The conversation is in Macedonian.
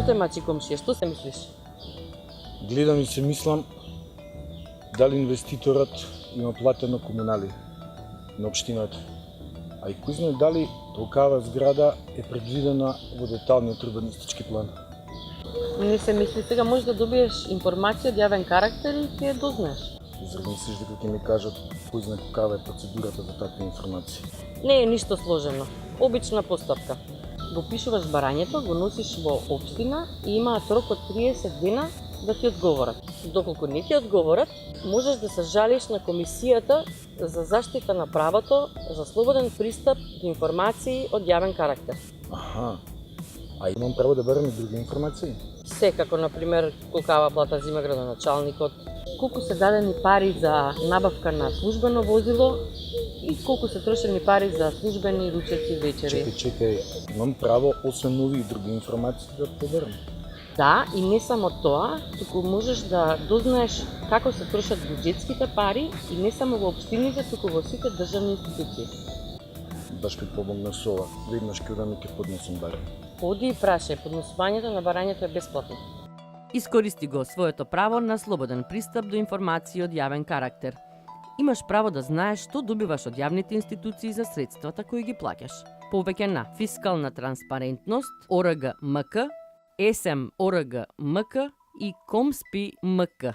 те мачи комшија? Што се мислиш? Гледам и се мислам дали инвеститорот има платено комунали на општината. А и кој знае дали толкава зграда е предвидена во деталниот урбанистички план. Не се мисли сега можеш да добиеш информација од јавен карактер и ќе ја дознаеш. Зар мислиш дека ќе ми кажат кој знае какава е процедурата за такви информации? Не е ништо сложено. Обична постапка. Го пишуваш барањето, го носиш во општина и имаат рок од 30 дена да ти одговорат. Доколку не ти одговорат, можеш да се жалиш на Комисијата за заштита на правото за слободен пристап до информации од јавен карактер. Аха. А имам право да барам и други информации? Секако, например, колкава плата зима градоначалникот, колку се дадени пари за набавка на службено возило и колку се трошени пари за службени ручеци вечери. Чекај, имам право освен овие и други информации да побарам. Да, и не само тоа, туку можеш да дознаеш како се трошат буџетските пари и не само во општините, туку во сите државни институции. Баш ми помогна со ова. Веднаш ќе одам и ќе поднесам барање. Оди и прашај, поднесувањето на барањето е бесплатно. Искористи го своето право на слободен пристап до информации од јавен карактер. Имаш право да знаеш што добиваш од јавните институции за средствата кои ги плаќаш. Повеќе на фискална транспарентност, ОРГ МК, СМ ОРГ МК и КОМСПИ МК.